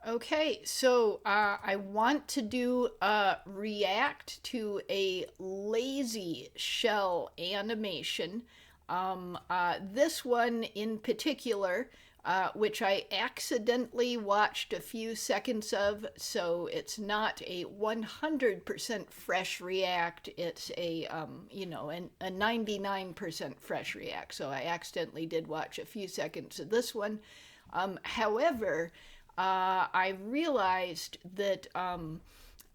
Okay, so I want to do a react to a lazy shell animation. This one in particular, which I accidentally watched a few seconds of, so it's not a 100% fresh react. It's a 99% fresh react. So I accidentally did watch a few seconds of this one. However, I realized that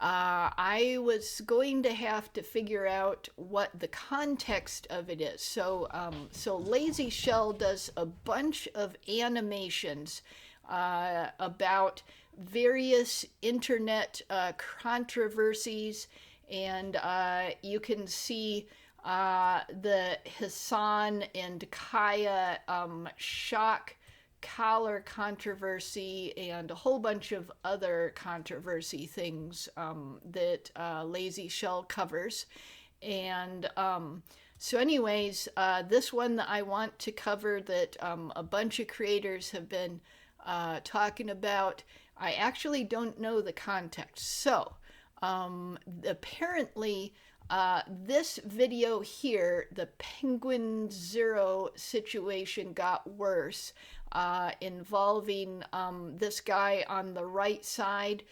I was going to have to figure out what the context of it is. So Lazy Shell does a bunch of animations about various internet controversies, and you can see the Hassan and Kaya shock collar controversy and a whole bunch of other controversy things that Lazy Shell covers. And anyways, this one that I want to cover that a bunch of creators have been talking about, I actually don't know the context. So apparently, this video here, the Penguin Zero situation got worse, involving this guy on the right side,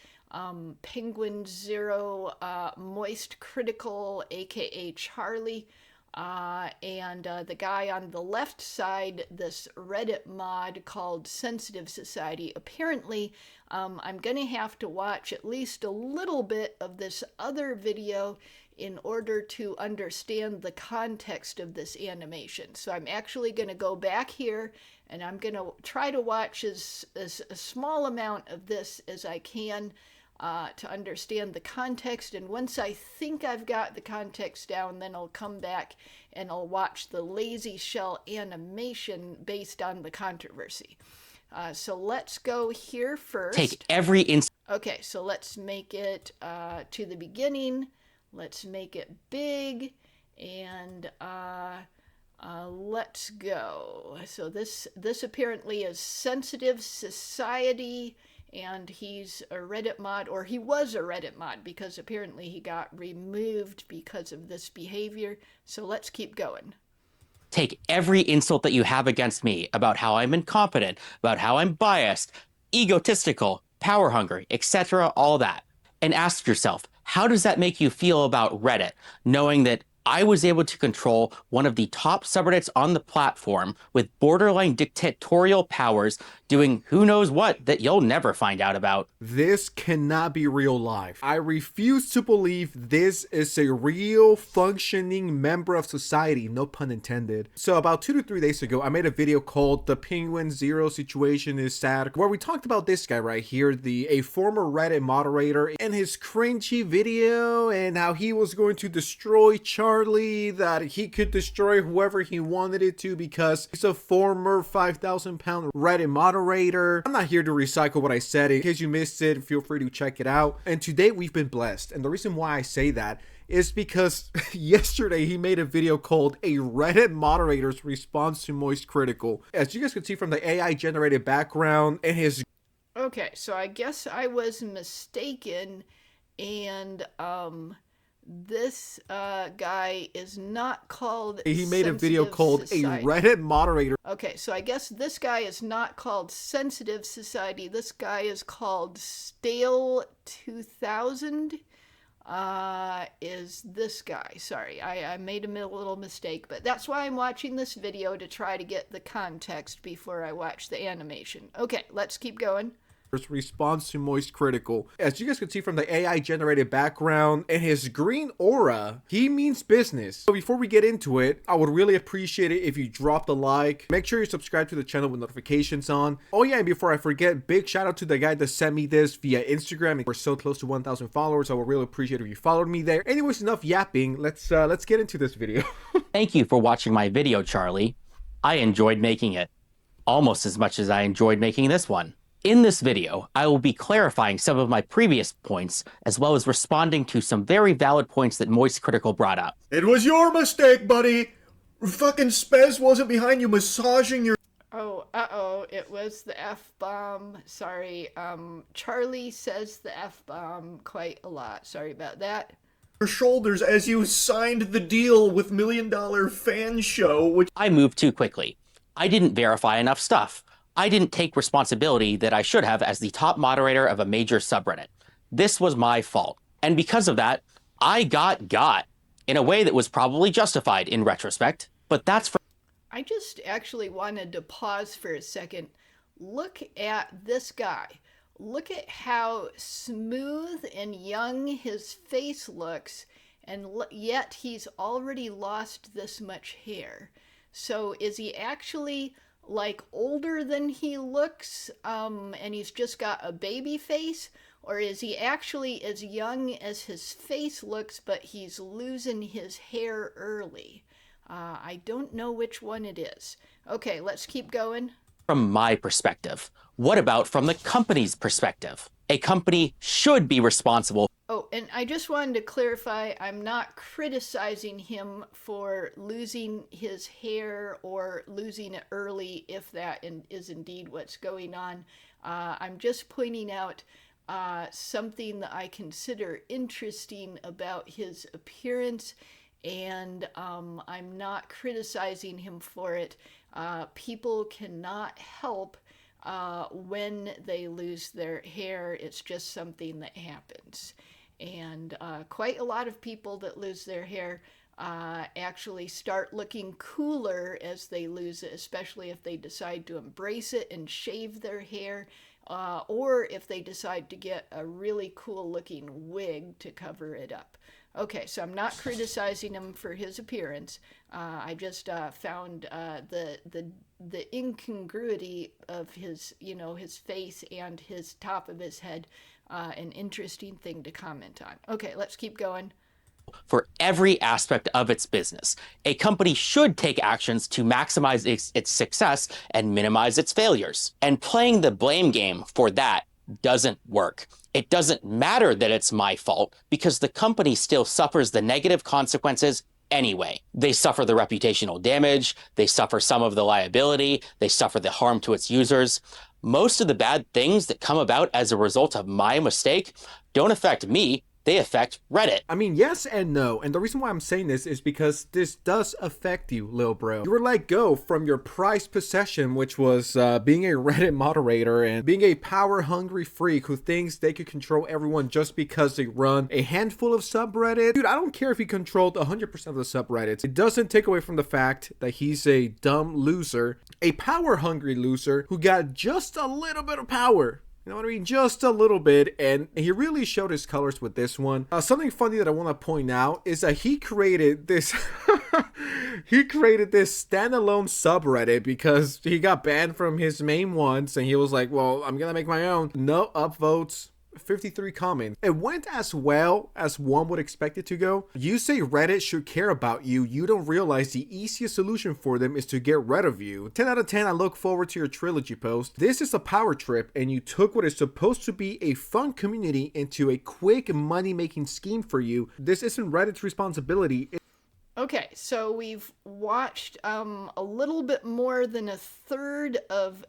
Penguin Zero, MoistCr1TiKaL, aka Charlie, and the guy on the left side, this Reddit mod called Sensitive Society. Apparently, I'm going to have to watch at least a little bit of this other video in order to understand the context of this animation. So I'm actually going to go back here and I'm going to try to watch as a small amount of this as I can to understand the context. And once I think I've got the context down, then I'll come back and I'll watch the Lazy Shell animation based on the controversy. So let's go here first. Take every Okay, so let's make it to the beginning. Let's make it big, and let's go. So this apparently is Sensitive Society, and he's a Reddit mod, or he was a Reddit mod, because apparently he got removed because of this behavior. So let's keep going. Take every insult that you have against me about how I'm incompetent, about how I'm biased, egotistical, power hungry, etc., all that, and ask yourself, how does that make you feel about Reddit, knowing that I was able to control one of the top subreddits on the platform with borderline dictatorial powers, doing who knows what that you'll never find out about? This cannot be real life. I refuse to believe this is a real functioning member of society, no pun intended. So about 2 to 3 days ago, I made a video called The Penguin Zero Situation is Sad, where we talked about this guy right here, a former Reddit moderator, and his cringy video and how he was going to destroy Charlie, that he could destroy whoever he wanted it to because he's a former 5,000-pound Reddit moderator. I'm not here to recycle what I said. In case you missed it, feel free to check it out. And today we've been blessed. And the reason why I say that is because yesterday he made a video called A Reddit Moderator's Response to MoistCr1TiKaL. As you guys can see from the AI generated background and his... Okay, so I guess I was mistaken, and this guy is not called... He made a video called Society. A Reddit Moderator. Okay, so I guess this guy is not called Sensitive Society. This guy is called Stale 2000. Is this guy. Sorry, I made a little mistake, but that's why I'm watching this video, to try to get the context before I watch the animation. Okay, let's keep going. Response to MoistCr1TiKaL. As you guys can see from the AI generated background and his green aura, he means business. So before we get into it, I would really appreciate it if you dropped a like. Make sure you subscribe to the channel with notifications on. Oh yeah, and before I forget, big shout out to the guy that sent me this via Instagram. We're so close to 1,000 followers. I would really appreciate it if you followed me there. Anyways, enough yapping. Let's get into this video. Thank you for watching my video, Charlie. I enjoyed making it almost as much as I enjoyed making this one. In this video, I will be clarifying some of my previous points, as well as responding to some very valid points that MoistCr1TiKaL brought up. It was your mistake, buddy! Fucking Spez wasn't behind you massaging your... Oh, uh-oh, it was the F-bomb. Sorry. Charlie says the F-bomb quite a lot. Sorry about that. Your shoulders as you signed the deal with $1 Million Fan Show, which I moved too quickly. I didn't verify enough stuff. I didn't take responsibility that I should have as the top moderator of a major subreddit. This was my fault. And because of that, I got in a way that was probably justified in retrospect, but that's for I just actually wanted to pause for a second. Look at this guy. Look at how smooth and young his face looks, and yet he's already lost this much hair. So is he actually like older than he looks, and he's just got a baby face? Or is he actually as young as his face looks, but he's losing his hair early? I don't know which one it is. Okay, let's keep going. from my perspective. What about from the company's perspective? A company should be responsible. Oh, and I just wanted to clarify, I'm not criticizing him for losing his hair or losing it early, if that is indeed what's going on. I'm just pointing out something that I consider interesting about his appearance, and I'm not criticizing him for it. People cannot help when they lose their hair. It's just something that happens. And quite a lot of people that lose their hair actually start looking cooler as they lose it, especially if they decide to embrace it and shave their hair, or if they decide to get a really cool looking wig to cover it up. Okay, so I'm not criticizing him for his appearance. I just found the incongruity of his, his face and his top of his head an interesting thing to comment on. Okay, let's keep going. For every aspect of its business, a company should take actions to maximize its success and minimize its failures. And playing the blame game for that doesn't work. It doesn't matter that it's my fault because the company still suffers the negative consequences anyway. They suffer the reputational damage, they suffer some of the liability, they suffer the harm to its users. Most of the bad things that come about as a result of my mistake don't affect me, they affect Reddit. I mean, yes and no. And the reason why I'm saying this is because this does affect you, lil bro. You were let go from your prized possession, which was being a Reddit moderator and being a power-hungry freak who thinks they could control everyone just because they run a handful of subreddits. Dude, I don't care if he controlled 100% of the subreddits. It doesn't take away from the fact that he's a dumb loser, a power-hungry loser who got just a little bit of power. You know what I mean? Just a little bit, and he really showed his colors with this one. Something funny that I want to point out is that he created this standalone subreddit because he got banned from his main ones, and he was like, well, I'm gonna make my own. No upvotes, 53 comments. It went as well as one would expect it to go. You say Reddit should care about you. You don't realize the easiest solution for them is to get rid of you. 10 out of 10, I look forward to your trilogy post. This is a power trip, and you took what is supposed to be a fun community into a quick money-making scheme for you. This isn't Reddit's responsibility. Okay, so we've watched a little bit more than a third of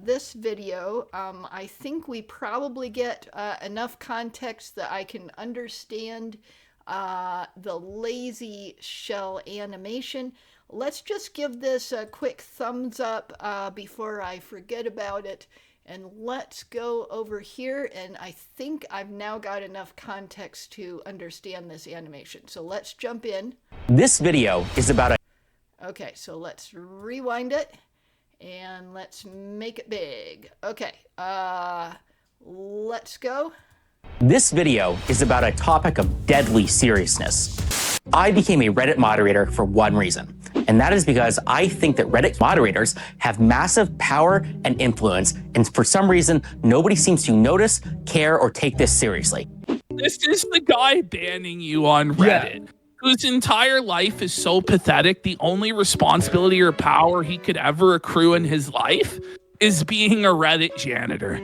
this video. I think we probably get enough context that I can understand the lazy shell animation. Let's just give this a quick thumbs up before I forget about it. And let's go over here, and I think I've now got enough context to understand this animation. So let's jump in. This video is about a... Okay, so let's rewind it, and let's make it big. Okay, let's go. This video is about a topic of deadly seriousness. I became a Reddit moderator for one reason, and that is because I think that Reddit moderators have massive power and influence, and for some reason, nobody seems to notice, care, or take this seriously. This is the guy banning you on Reddit, whose entire life is so pathetic. The only responsibility or power he could ever accrue in his life is being a Reddit janitor.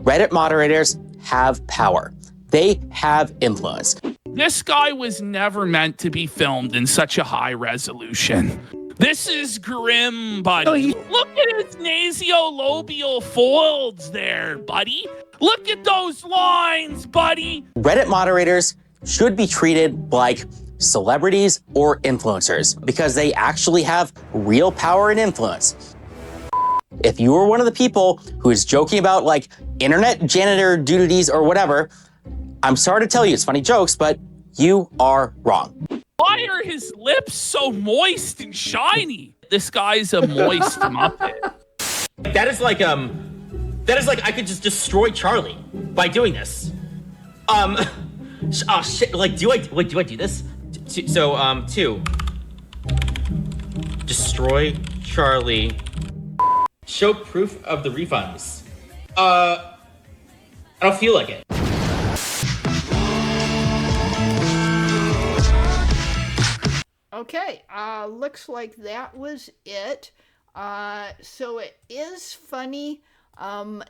Reddit moderators have power. They have influence. This guy was never meant to be filmed in such a high resolution. This is grim, buddy. Look at his nasolabial folds there, buddy. Look at those lines, buddy. Reddit moderators should be treated like celebrities or influencers because they actually have real power and influence. If you were one of the people who is joking about like internet janitor duties or whatever, I'm sorry to tell you, it's funny jokes, but you are wrong. Why are his lips so moist and shiny? This guy's a moist muppet. That is like I could just destroy Charlie by doing this. Oh shit! Like, do I do this? Two. Destroy Charlie. Show proof of the refunds. I don't feel like it. Okay, looks like that was it. So it is funny,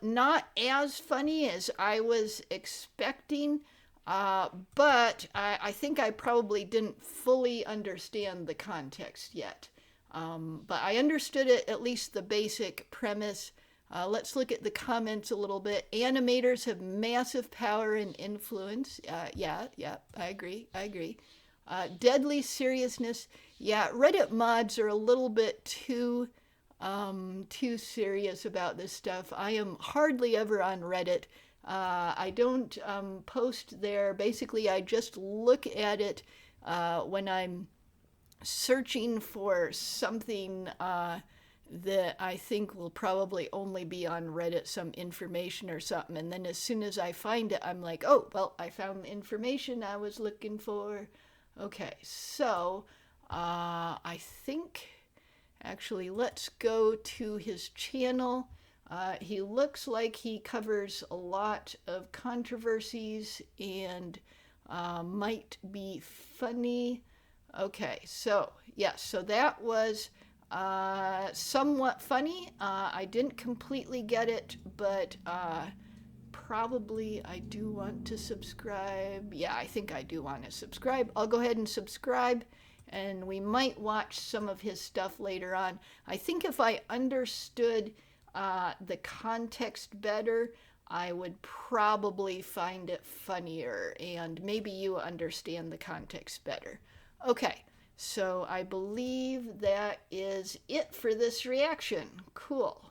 not as funny as I was expecting, but I think I probably didn't fully understand the context yet. But I understood it, at least the basic premise. Let's look at the comments a little bit. Animators have massive power and influence. Yeah, I agree. Deadly seriousness. Yeah, Reddit mods are a little bit too serious about this stuff. I am hardly ever on Reddit. I don't post there. Basically, I just look at it when I'm searching for something that I think will probably only be on Reddit, some information or something. And then as soon as I find it, I'm like, oh, well, I found the information I was looking for. Okay, so I think, actually, let's go to his channel. He looks like he covers a lot of controversies and might be funny. Okay, so yes, so that was somewhat funny. I didn't completely get it, but probably I do want to subscribe. Yeah, I think I do want to subscribe. I'll go ahead and subscribe, and we might watch some of his stuff later on. I think if I understood the context better, I would probably find it funnier, and maybe you understand the context better. Okay, so I believe that is it for this reaction. Cool.